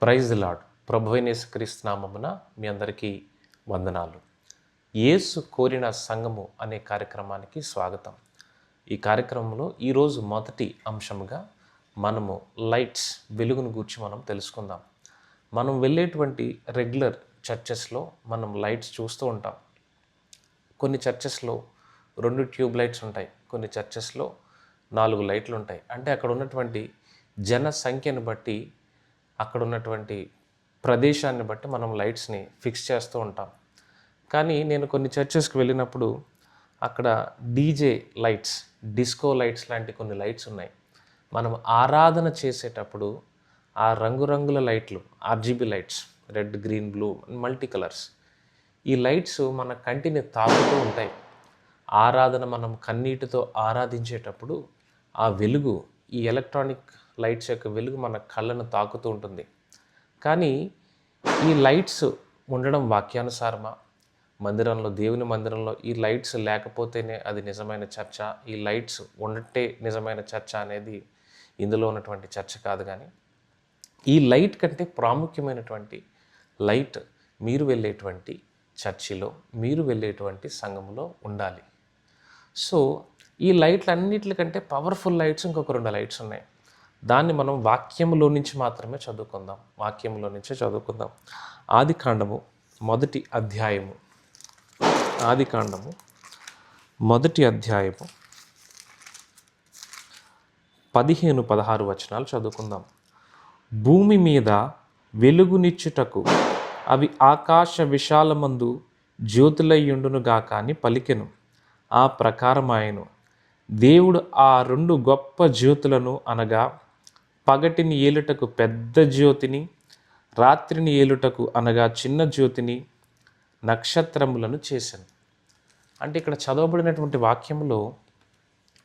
Praise the lord. ప్రభువైన యేసుక్రీస్తు నామమున మీ అందరికీ వందనాలు. యేసు కోరిన సంఘము అనే కార్యక్రమానికి స్వాగతం. ఈ కార్యక్రమంలో ఈరోజు మొదటి అంశముగా మనము లైట్స్, వెలుగును గూర్చి మనం తెలుసుకుందాం. మనం వెళ్ళేటువంటి రెగ్యులర్ చర్చెస్లో మనం లైట్స్ చూస్తూ ఉంటాం. కొన్ని చర్చెస్లో 2 ట్యూబ్ లైట్స్ ఉంటాయి, కొన్ని చర్చెస్లో 4 లైట్లు ఉంటాయి. అంటే అక్కడ ఉన్నటువంటి జన సంఖ్యను బట్టి, అక్కడ ఉన్నటువంటి ప్రదేశాన్ని బట్టి మనం లైట్స్ని ఫిక్స్ చేస్తూ ఉంటాం. కానీ నేను కొన్ని చర్చెస్కి వెళ్ళినప్పుడు అక్కడ డీజే లైట్స్, డిస్కో లైట్స్ లాంటి కొన్ని లైట్స్ ఉన్నాయి. మనం ఆరాధన చేసేటప్పుడు ఆ రంగురంగుల లైట్లు, RGB lights, red, green, blue, multi colours, ఈ లైట్స్ మన కంటిని తాకుతూ ఉంటాయి. ఆరాధన మనం కన్నీటితో ఆరాధించేటప్పుడు ఆ వెలుగు, ఈ ఎలక్ట్రానిక్ లైట్స్ యొక్క వెలుగు మన కళ్ళను తాకుతూ ఉంటుంది. కానీ ఈ లైట్స్ ఉండడం వాక్యానుసారమా? మందిరంలో, దేవుని మందిరంలో ఈ లైట్స్ లేకపోతేనే అది నిజమైన చర్చ, ఈ లైట్స్ ఉండటే నిజమైన చర్చ అనేది ఇందులో ఉన్నటువంటి చర్చ కాదు. కానీ ఈ లైట్ కంటే ప్రాముఖ్యమైనటువంటి లైట్ మీరు వెళ్ళేటువంటి చర్చిలో, మీరు వెళ్ళేటువంటి సంఘములో ఉండాలి. సో ఈ లైట్లు అన్నిటికంటే పవర్ఫుల్ లైట్స్ ఇంకొక 2 లైట్స్ ఉన్నాయి. దాన్ని మనం వాక్యంలో నుంచి మాత్రమే చదువుకుందాం. వాక్యంలో నుంచే చదువుకుందాం. ఆదికాండము మొదటి అధ్యాయము 15-16 వచనాలు చదువుకుందాం. భూమి మీద వెలుగునిచ్చుటకు అవి ఆకాశ విశాలమందు జ్యోతులయ్యుండునుగాక అని పలికెను. ఆ ప్రకారమాయెను. దేవుడు ఆ 2 గొప్ప జ్యోతులను, అనగా పగటిని ఏలుటకు పెద్ద జ్యోతిని, రాత్రిని ఏలుటకు అనగా చిన్న జ్యోతిని, నక్షత్రములను చేశాను. అంటే ఇక్కడ చదవబడినటువంటి వాక్యంలో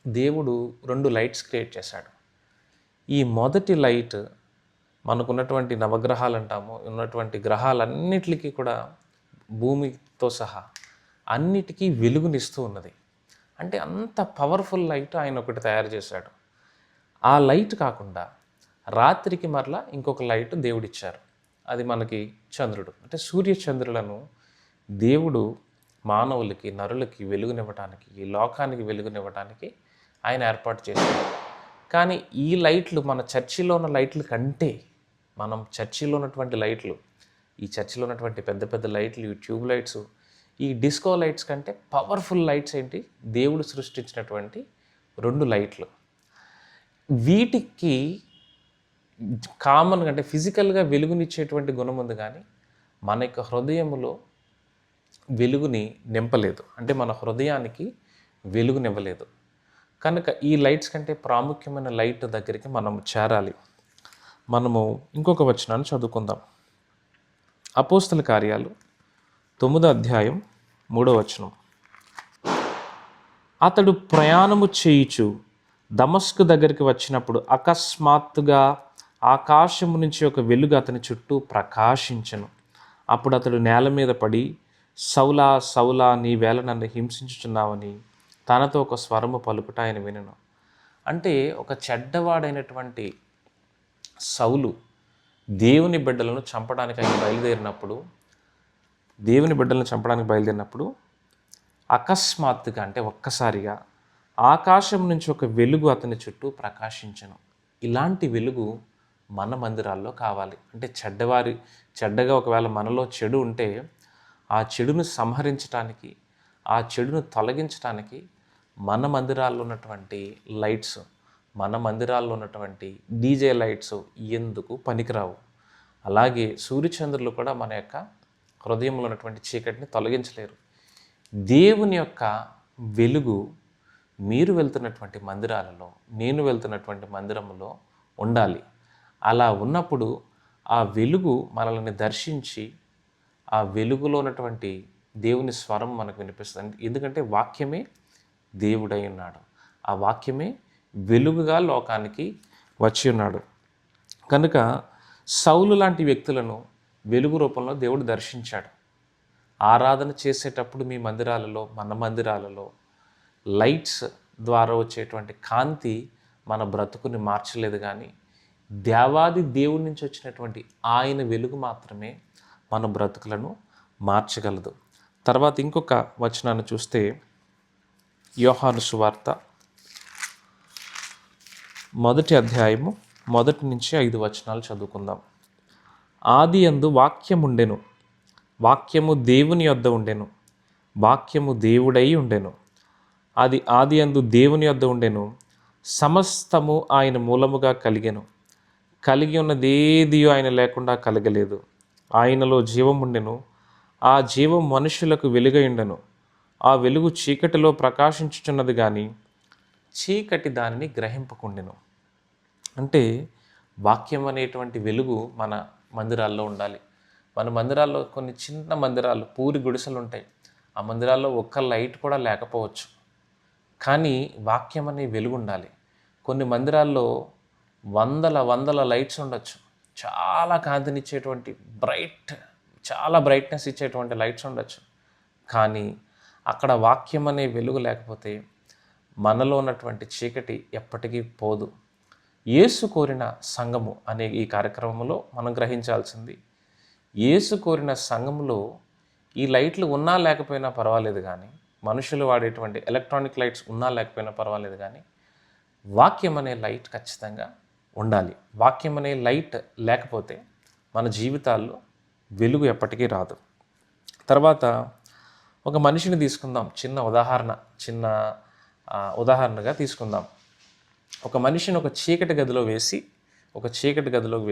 దేవుడు 2 లైట్స్ క్రియేట్ చేశాడు. ఈ మొదటి లైట్ మనకున్నటువంటి నవగ్రహాలు అంటాము, ఉన్నటువంటి గ్రహాలన్నిటికీ కూడా, భూమితో సహా అన్నిటికీ వెలుగునిస్తూ ఉన్నది. అంటే అంత పవర్ఫుల్ లైట్ ఆయన ఒకటి తయారు చేశాడు. ఆ లైట్ కాకుండా రాత్రికి మరలా ఇంకొక లైట్ దేవుడిచ్చారు. అది మనకి చంద్రుడు. అంటే సూర్యచంద్రులను దేవుడు మానవులకి, నరులకి వెలుగునివ్వటానికి, ఈ లోకానికి వెలుగునివ్వటానికి ఆయన ఏర్పాటు చేశాడు. కానీ ఈ లైట్లు మన చర్చిలో ఉన్న లైట్ల కంటే, మనం చర్చిలో ఉన్నటువంటి లైట్లు, ఈ చర్చిలో ఉన్నటువంటి పెద్ద పెద్ద లైట్లు, ఈ ట్యూబ్ లైట్స్, ఈ డిస్కో లైట్స్ కంటే పవర్ఫుల్ లైట్స్ ఏంటి? దేవుడు సృష్టించినటువంటి 2 లైట్లు. వీటికి కామన్గా, అంటే ఫిజికల్గా వెలుగునిచ్చేటువంటి గుణం ఉంది, కానీ మన యొక్క హృదయములో వెలుగుని నింపలేదు. అంటే మన హృదయానికి వెలుగునివ్వలేదు. కనుక ఈ లైట్స్ కంటే ప్రాముఖ్యమైన లైట్ దగ్గరికి మనం చేరాలి. మనము ఇంకొక వచనాన్ని చదువుకుందాం. అపోస్తల కార్యాలు 9వ అధ్యాయం 3వ వచనం. అతడు ప్రయాణము చేయుచు దమస్కు దగ్గరికి వచ్చినప్పుడు అకస్మాత్తుగా ఆకాశము నుంచి ఒక వెలుగు అతని చుట్టూ ప్రకాశించెను. అప్పుడు అతడు నేల మీద పడి, సౌలా సౌలా, నీవేళ నన్ను హింసించుచున్నావని తనతో ఒక స్వరము పలుకుట ఆయన వినెను. అంటే ఒక చెడ్డవాడైనటువంటి సౌలు దేవుని బిడ్డలను చంపడానికి ఆయన బయలుదేరినప్పుడు అకస్మాత్తుగా, అంటే ఒక్కసారిగా ఆకాశం నుంచి ఒక వెలుగు అతని చుట్టూ ప్రకాశించెను. ఇలాంటి వెలుగు మన మందిరాల్లో కావాలి. అంటే చెడ్డగా ఒకవేళ మనలో చెడు ఉంటే ఆ చెడును సంహరించడానికి, ఆ చెడును తొలగించడానికి మన మందిరాల్లో ఉన్నటువంటి లైట్స్, మన మందిరాల్లో ఉన్నటువంటి డీజే లైట్స్ ఎందుకు పనికిరావు. అలాగే సూర్యచంద్రులు కూడా మన యొక్క హృదయంలో ఉన్నటువంటి చీకటిని తొలగించలేరు. దేవుని యొక్క వెలుగు మీరు వెళ్తున్నటువంటి మందిరాలలో, నేను వెళ్తున్నటువంటి మందిరంలో ఉండాలి. అలా ఉన్నప్పుడు ఆ వెలుగు మనల్ని దర్శించి, ఆ వెలుగులో ఉన్నటువంటి దేవుని స్వరం మనకు వినిపిస్తుంది. ఎందుకంటే వాక్యమే దేవుడై ఉన్నాడు. ఆ వాక్యమే వెలుగుగా లోకానికి వచ్చి ఉన్నాడు. కనుక సౌలు లాంటి వ్యక్తులను వెలుగు రూపంలో దేవుడు దర్శించాడు. ఆరాధన చేసేటప్పుడు మీ మందిరాలలో, మన మందిరాలలో లైట్స్ ద్వారా వచ్చేటువంటి కాంతి మన బ్రతుకుని మార్చలేదు, కానీ దేవాది దేవుడి నుంచి వచ్చినటువంటి ఆయన వెలుగు మాత్రమే మన బ్రతుకులను మార్చగలదు. తర్వాత ఇంకొక వచనాన్ని చూస్తే యోహాను సువార్త 1వ అధ్యాయము 1 నుంచి 5 వచనాలు చదువుకుందాం. ఆది యందు వాక్యముండెను, వాక్యము దేవుని యొద్ద ఉండెను, వాక్యము దేవుడై ఉండెను. అది ఆది యందు దేవుని యొద్ద ఉండెను. సమస్తము ఆయన మూలముగా కలిగెను. కలిగి ఉన్నదేదియో ఆయన లేకుండా కలగలేదు. ఆయనలో జీవం ఉండెను. ఆ జీవం మనుషులకు వెలుగై ఉండెను. ఆ వెలుగు చీకటిలో ప్రకాశించుచున్నది కానీ చీకటి దానిని గ్రహింపకుండెను. అంటే వాక్యం అనేటువంటి వెలుగు మన మందిరాల్లో ఉండాలి. మన మందిరాల్లో కొన్ని చిన్న మందిరాలు, పూరి గుడిసెలు ఉంటాయి. ఆ మందిరాల్లో ఒక్క లైట్ కూడా లేకపోవచ్చు, కానీ వాక్యం అనే వెలుగు ఉండాలి. కొన్ని మందిరాల్లో వందల లైట్స్ ఉండొచ్చు, చాలా కాంతినిచ్చేటువంటి చాలా బ్రైట్నెస్ ఇచ్చేటువంటి లైట్స్ ఉండొచ్చు, కానీ అక్కడ వాక్యం అనే వెలుగు లేకపోతే మనలో ఉన్నటువంటి చీకటి ఎప్పటికీ పోదు. యేసు కోరిన సంఘము అనే ఈ కార్యక్రమంలో మనం గ్రహించాల్సింది, యేసు కోరిన సంఘంలో ఈ లైట్లు ఉన్నా లేకపోయినా పర్వాలేదు, కానీ మనుషులు వాడేటువంటి ఎలక్ట్రానిక్ లైట్స్ ఉన్నా లేకపోయినా పర్వాలేదు, కానీ వాక్యం అనే లైట్ ఖచ్చితంగా ఉండాలి. వాక్యం అనే లైట్ లేకపోతే మన జీవితాల్లో వెలుగు ఎప్పటికీ రాదు. తర్వాత ఒక మనిషిని తీసుకుందాం, చిన్న ఉదాహరణగా తీసుకుందాం. ఒక మనిషిని ఒక చీకటి గదిలోకి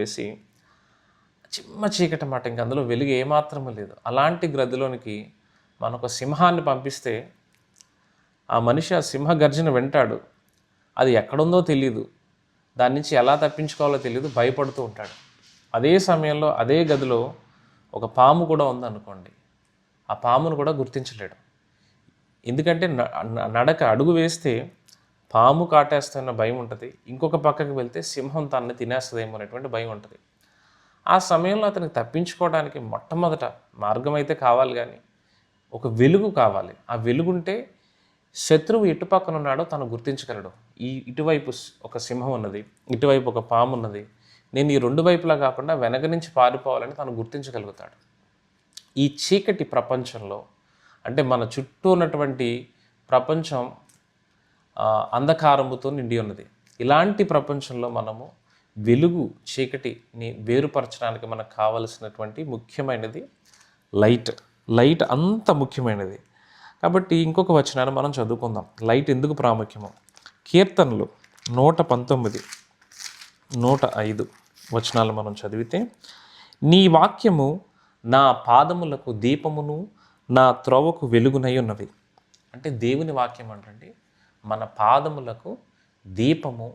వేసి చిమ్మ చీకటి మాట, ఇంక అందులో వెలుగు ఏమాత్రము లేదు, అలాంటి గదిలోనికి మనం ఒక సింహాన్ని పంపిస్తే ఆ మనిషి ఆ సింహ గర్జన వింటాడు. అది ఎక్కడుందో తెలియదు, దాని నుంచి ఎలా తప్పించుకోవాలో తెలియదు, భయపడుతూ ఉంటాడు. అదే సమయంలో అదే గదిలో ఒక పాము కూడా ఉందనుకోండి, ఆ పామును కూడా గుర్తించలేడు. ఎందుకంటే నడక అడుగు వేస్తే పాము కాటేస్తున్న భయం ఉంటుంది, ఇంకొక పక్కకి వెళ్తే సింహం తనని తినేస్తుందేమో అనేటువంటి భయం ఉంటుంది. ఆ సమయంలో అతనికి తప్పించుకోవడానికి మొట్టమొదట మార్గం అయితే కావాలి, కానీ ఒక వెలుగు కావాలి. ఆ వెలుగుంటే శత్రువు ఎటు పక్కన ఉన్నాడో తను గుర్తించగలడు. ఇటువైపు ఒక సింహం ఉన్నది, ఇటువైపు ఒక పాము ఉన్నది, నేను ఈ రెండు వైపులా కాకుండా వెనక నుంచి పారిపోవాలని తను గుర్తించగలుగుతాడు. ఈ చీకటి ప్రపంచంలో, అంటే మన చుట్టూ ఉన్నటువంటి ప్రపంచం అంధకారముతో నిండి ఉన్నది. ఇలాంటి ప్రపంచంలో మనము వెలుగు చీకటిని వేరుపరచడానికి మనకు కావలసినటువంటి ముఖ్యమైనది లైట్ అంత ముఖ్యమైనది. కాబట్టి ఇంకొక వచనాన్ని మనం చదువుకుందాం, లైట్ ఎందుకు ప్రాముఖ్యమో. కీర్తనలు 119, 105 వచనాలు మనం చదివితే, నీ వాక్యము నా పాదములకు దీపమును నా త్రోవకు వెలుగునై ఉన్నవి. అంటే దేవుని వాక్యం అంటే మన పాదములకు దీపము,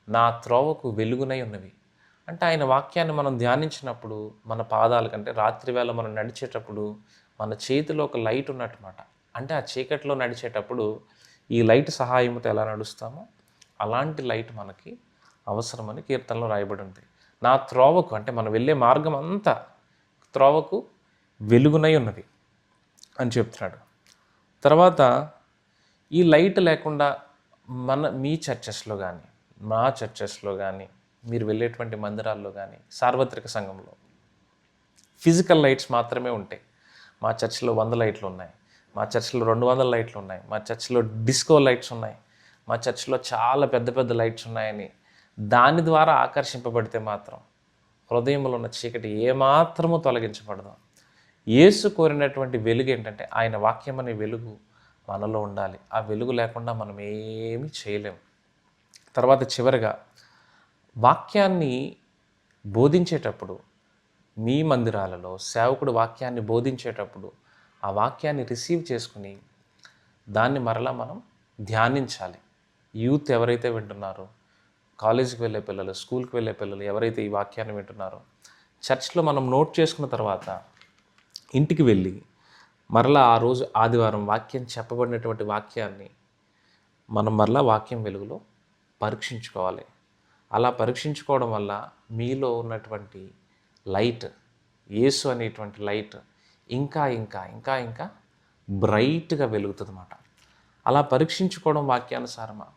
నా త్రోవకు వెలుగునై ఉన్నవి. అంటే ఆయన వాక్యాన్ని మనం ధ్యానించినప్పుడు మన పాదాల కంటే రాత్రివేళ మనం నడిచేటప్పుడు మన చేతిలో ఒక లైట్ ఉన్నట్టుమాట. అంటే ఆ చీకట్లో నడిచేటప్పుడు ఈ లైట్ సహాయంతో ఎలా నడుస్తామో అలాంటి లైట్ మనకి అవసరమని కీర్తనలో రాయబడి ఉంది. నా త్రోవకు, అంటే మనం వెళ్ళే మార్గం అంతా త్రోవకు వెలుగునై ఉన్నది అని చెప్తున్నాడు. తర్వాత ఈ లైట్ లేకుండా మీ చర్చెస్లో కానీ, మా చర్చెస్లో కానీ, మీరు వెళ్ళేటువంటి మందిరాల్లో కానీ, సార్వత్రిక సంఘంలో ఫిజికల్ లైట్స్ మాత్రమే ఉంటాయి. మా చర్చిలో 100 లైట్లు ఉన్నాయి, మా చర్చిలో 200 లైట్లు ఉన్నాయి, మా చర్చిలో డిస్కో లైట్స్ ఉన్నాయి, మా చర్చిలో చాలా పెద్ద లైట్స్ ఉన్నాయని దాని ద్వారా ఆకర్షింపబడితే మాత్రం హృదయంలో ఉన్న చీకటి ఏమాత్రము తొలగించబడదు. యేసు కోరినటువంటి వెలుగు ఏంటంటే ఆయన వాక్యం అనే వెలుగు మనలో ఉండాలి. ఆ వెలుగు లేకుండా మనం ఏమీ చేయలేము. తర్వాత చివరిగా వాక్యాన్ని బోధించేటప్పుడు, మీ మందిరాలలో సేవకుడు వాక్యాన్ని బోధించేటప్పుడు ఆ వాక్యాన్ని రిసీవ్ చేసుకుని దాన్ని మరలా మనం ధ్యానించాలి. యూత్ ఎవరైతే వింటున్నారో, కాలేజీకి వెళ్ళే పిల్లలు, స్కూల్కి వెళ్ళే పిల్లలు ఎవరైతే ఈ వాక్యాన్ని వింటున్నారో, చర్చ్లో మనం నోట్ చేసుకున్న తర్వాత ఇంటికి వెళ్ళి మరలా ఆ రోజు ఆదివారం వాక్యం చెప్పబడినటువంటి వాక్యాన్ని మనం మరలా వాక్యం వెలుగులో పరీక్షించుకోవాలి. అలా పరీక్షించుకోవడం వల్ల మీలో ఉన్నటువంటి లైట్, యేసు అనేటువంటి లైట్ ఇంకా ఇంకా ఇంకా ఇంకా బ్రైట్గా వెలుగుతుంది అన్నమాట. అలా పరీక్షించుకోవడం వాక్యానుసారమా,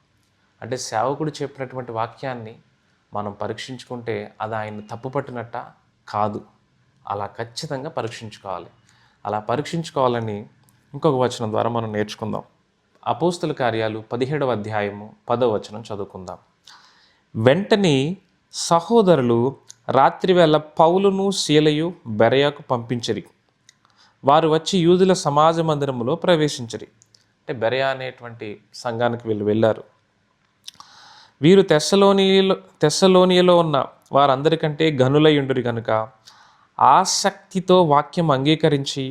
అంటే సేవకుడు చెప్పినటువంటి వాక్యాన్ని మనం పరీక్షించుకుంటే అది ఆయన్ని తప్పుపట్టినట్ట కాదు. అలా ఖచ్చితంగా పరీక్షించుకోవాలి. అలా పరీక్షించుకోవాలని ఇంకొక వచనం ద్వారా మనం నేర్చుకుందాం. అపోస్తుల కార్యాలు 17వ అధ్యాయము 10వ వచనం చదువుకుందాం. వెంటనే సహోదరులు రాత్రివేళ పౌలును సీలయు బెరయకు పంపించిరి. వారు వచ్చి యూదుల సమాజ మందిరములో ప్రవేశించిరి. అంటే బెరయ అనేటువంటి సంఘానికి వెళ్ళారు. వీరు తెస్సలోనియలో ఉన్న వారందరికంటే ఘనులయుండురి కనుక ఆసక్తితో వాక్యం అంగీకరించి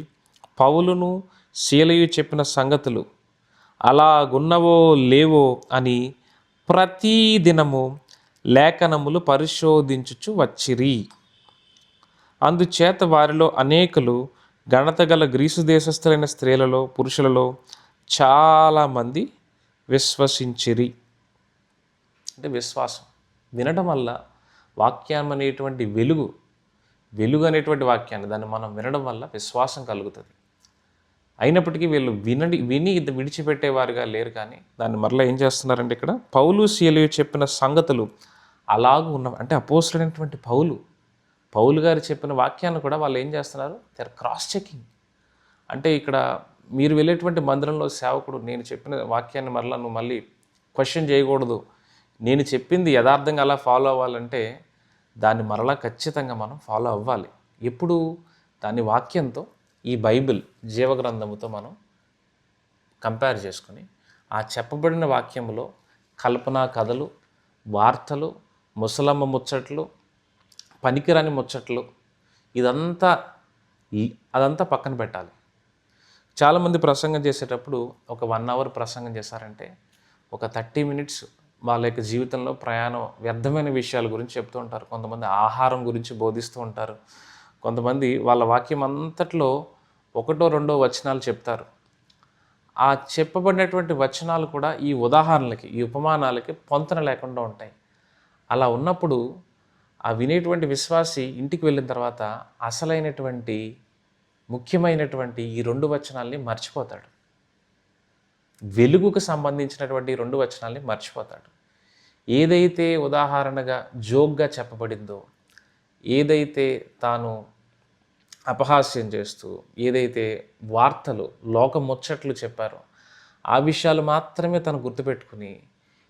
పౌలును సీలయు చెప్పిన సంగతులు అలాగున్నవో లేవో అని ప్రతిదినము లేఖనములు పరిశోధించుచు వచ్చిరి. అందుచేత వారిలో అనేకులు ఘనత గల గ్రీసు దేశస్థులైన స్త్రీలలో పురుషులలో చాలామంది విశ్వసించిరి. అంటే విశ్వాసం వినడం వల్ల వాక్యం అనేటువంటి వెలుగు అనేటువంటి వాక్యాన్ని దాన్ని మనం వినడం వల్ల విశ్వాసం కలుగుతుంది. అయినప్పటికీ వీళ్ళు విని విడిచిపెట్టేవారుగా లేరు. కానీ దాన్ని మరలా ఏం చేస్తున్నారంటే ఇక్కడ పౌలు సీలయు చెప్పిన సంగతులు అలాగూ ఉన్నవి. అంటే అపోస్తలుడైనటువంటి పౌలు గారు చెప్పిన వాక్యాన్ని కూడా వాళ్ళు ఏం చేస్తున్నారు? They cross checking. అంటే ఇక్కడ మీరు వెళ్ళేటువంటి మందిరంలో సేవకుడు నేను చెప్పిన వాక్యాన్ని మరలా నువ్వు మళ్ళీ క్వశ్చన్ చేయకూడదు, నేను చెప్పింది యథార్థంగా అలా ఫాలో అవ్వాలంటే దాన్ని మరలా ఖచ్చితంగా మనం ఫాలో అవ్వాలి. ఎప్పుడు? దాని వాక్యంతో, ఈ బైబిల్ జీవగ్రంథముతో మనం కంపేర్ చేసుకొని ఆ చెప్పబడిన వాక్యములో కల్పనా కథలు, వార్తలు, ముసలమ్మ ముచ్చట్లు, పనికిరాని ముచ్చట్లు అదంతా పక్కన పెట్టాలి. చాలామంది ప్రసంగం చేసేటప్పుడు ఒక 1 అవర్ ప్రసంగం చేశారంటే ఒక 30 మినిట్స్ వాళ్ళ యొక్క జీవితంలో వ్యర్థమైన విషయాల గురించి చెప్తూ ఉంటారు. కొంతమంది ఆహారం గురించి బోధిస్తూ ఉంటారు. కొంతమంది వాళ్ళ వాక్యం అంతట్లో 1, 2 వచనాలు చెప్తారు. ఆ చెప్పబడినటువంటి వచనాలు కూడా ఈ ఉదాహరణలకి, ఈ ఉపమానాలకి పొంతన లేకుండా ఉంటాయి. అలా ఉన్నప్పుడు ఆ వినేటువంటి విశ్వాసి ఇంటికి వెళ్ళిన తర్వాత అసలైనటువంటి ముఖ్యమైనటువంటి ఈ 2 వచనాల్ని మర్చిపోతాడు. వెలుగుకు సంబంధించినటువంటి 2 వచనాల్ని మర్చిపోతాడు. ఏదైతే ఉదాహరణగా జోక్గా చెప్పబడిందో, ఏదైతే తాను అపహాస్యం చేస్తూ, ఏదైతే వార్తలు లోక ముచ్చట్లు చెప్పారో ఆ విషయాలు మాత్రమే తను గుర్తుపెట్టుకుని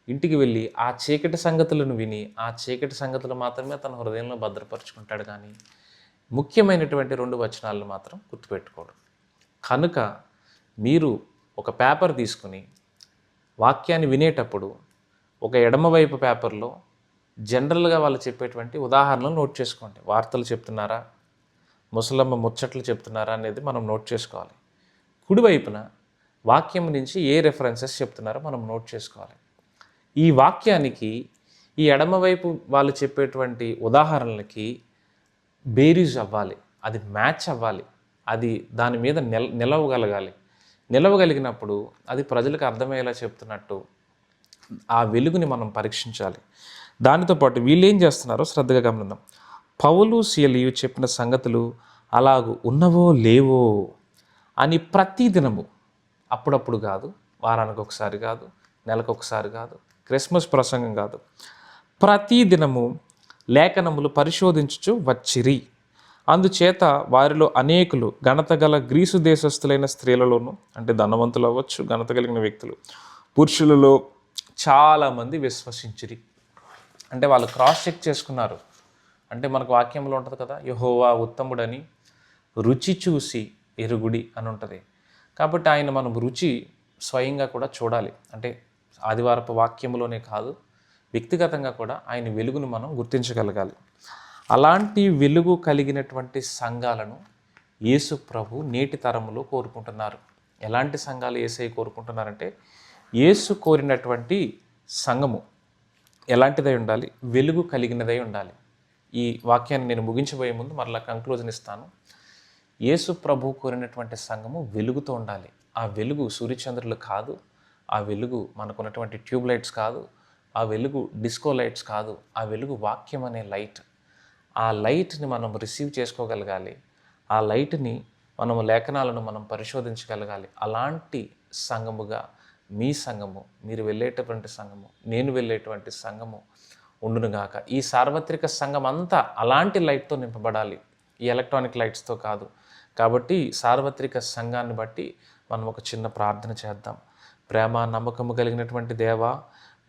ఇంటికి వెళ్ళి ఆ చీకటి సంగతులను విని ఆ చీకటి సంగతులు మాత్రమే తన హృదయంలో భద్రపరుచుకుంటాడు. కానీ ముఖ్యమైనటువంటి 2 వచనాలను మాత్రం గుర్తుపెట్టుకోడు. కనుక మీరు ఒక పేపర్ తీసుకుని వాక్యాన్ని వినేటప్పుడు ఒక ఎడమవైపు పేపర్లో జనరల్గా వాళ్ళు చెప్పేటువంటి ఉదాహరణలు నోట్ చేసుకోండి. వార్తలు చెప్తున్నారా, ముసలమ్మ ముచ్చట్లు చెప్తున్నారా అనేది మనం నోట్ చేసుకోవాలి. కుడివైపున వాక్యం నుంచి ఏ రెఫరెన్సెస్ చెప్తున్నారో మనం నోట్ చేసుకోవాలి. ఈ వాక్యానికి ఈ ఎడమవైపు వాళ్ళు చెప్పేటువంటి ఉదాహరణలకి బేరీజ్ అవ్వాలి, అది మ్యాచ్ అవ్వాలి, అది దాని మీద నిలవగలిగినప్పుడు అది ప్రజలకు అర్థమయ్యేలా చెప్తున్నట్టు ఆ వెలుగుని మనం పరీక్షించాలి. దానితో పాటు వీళ్ళు ఏం చేస్తున్నారో శ్రద్ధగా గమనిద్దాం. పౌలు సీలయు చెప్పిన సంగతులు అలాగూ ఉన్నవో లేవో అని ప్రతిదినము, అప్పుడప్పుడు కాదు, వారానికి ఒకసారి కాదు, నెలకు ఒకసారి కాదు, క్రిస్మస్ ప్రసంగం కాదు, ప్రతిదినము లేఖనములు పరిశోధించుచు వచ్చిరి. అందుచేత వారిలో అనేకులు ఘనత గల గ్రీసు దేశస్థులైన స్త్రీలలోనూ, అంటే ధనవంతులు అవ్వచ్చు, ఘనత కలిగిన వ్యక్తులు, పురుషులలో చాలామంది విశ్వసించిరి. అంటే వాళ్ళు క్రాస్ చెక్ చేసుకున్నారు. అంటే మనకు వాక్యంలో ఉంటుంది కదా, యెహోవా ఉత్తముడని రుచి చూసి ఎరుగుడి అని ఉంటుంది. కాబట్టి ఆయన మనం రుచి స్వయంగా కూడా చూడాలి. అంటే ఆదివారపు వాక్యంలోనే కాదు, వ్యక్తిగతంగా కూడా ఆయన వెలుగును మనం గుర్తించగలగాలి. అలాంటి వెలుగు కలిగినటువంటి సంఘాలను యేసు ప్రభు నేటి తరములో కోరుకుంటున్నారు. ఎలాంటి సంఘాలు యేసయ్య కోరుకుంటున్నారంటే, యేసు కోరినటువంటి సంఘము ఎలాంటిదై ఉండాలి? వెలుగు కలిగినదై ఉండాలి. ఈ వాక్యాన్ని నేను ముగించబోయే ముందు మరలా కంక్లూజన్ ఇస్తాను. యేసు ప్రభు కోరినటువంటి సంఘము వెలుగుతో ఉండాలి. ఆ వెలుగు సూర్యచంద్రులు కాదు, ఆ వెలుగు మనకున్నటువంటి ట్యూబ్ లైట్స్ కాదు, ఆ వెలుగు డిస్కో లైట్స్ కాదు, ఆ వెలుగు వాక్యం అనే లైట్. ఆ లైట్ని మనం రిసీవ్ చేసుకోగలగాలి. ఆ లైట్ని మనము లేఖనాలను మనం పరిశోధించగలగాలి. అలాంటి సంఘముగా మీ సంఘము, మీరు వెళ్ళేటటువంటి సంఘము, నేను వెళ్ళేటువంటి సంఘము ఉండునుగాక. ఈ సార్వత్రిక సంఘం అంతా అలాంటి లైట్తో నింపబడాలి, ఈ ఎలక్ట్రానిక్ లైట్స్తో కాదు. కాబట్టి సార్వత్రిక సంఘాన్ని బట్టి మనం ఒక చిన్న ప్రార్థన చేద్దాం. ప్రేమ నమ్మకము కలిగినటువంటి దేవా,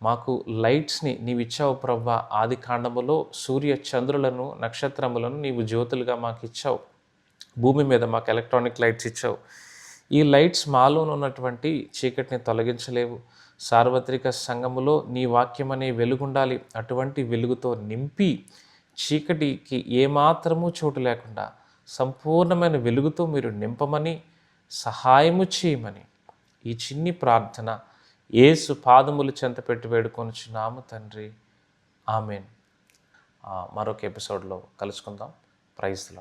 మాకు లైట్స్ని నీవు ఇచ్చావు ప్రవ్వా. ఆది కాండములో సూర్య చంద్రులను నక్షత్రములను నీవు జ్యోతులుగా మాకు ఇచ్చావు. భూమి మీద మాకు ఎలక్ట్రానిక్ లైట్స్ ఇచ్చావు. ఈ లైట్స్ మాలోనే ఉన్నటువంటి చీకటిని తొలగించలేవు. సార్వత్రిక సంఘములో నీ వాక్యం అనే వెలుగుండాలి. అటువంటి వెలుగుతో నింపి చీకటికి ఏమాత్రము చోటు లేకుండా సంపూర్ణమైన వెలుగుతో మీరు నింపమని, సహాయము చేయమని ఈ చిన్ని ప్రార్థన యేసు పాదములు చెంత పెట్టి వేడుకొనుచున్నాము తండ్రి. ఆమెన్. మరొక ఎపిసోడ్లో కలుసుకుందాం. Praise the lord.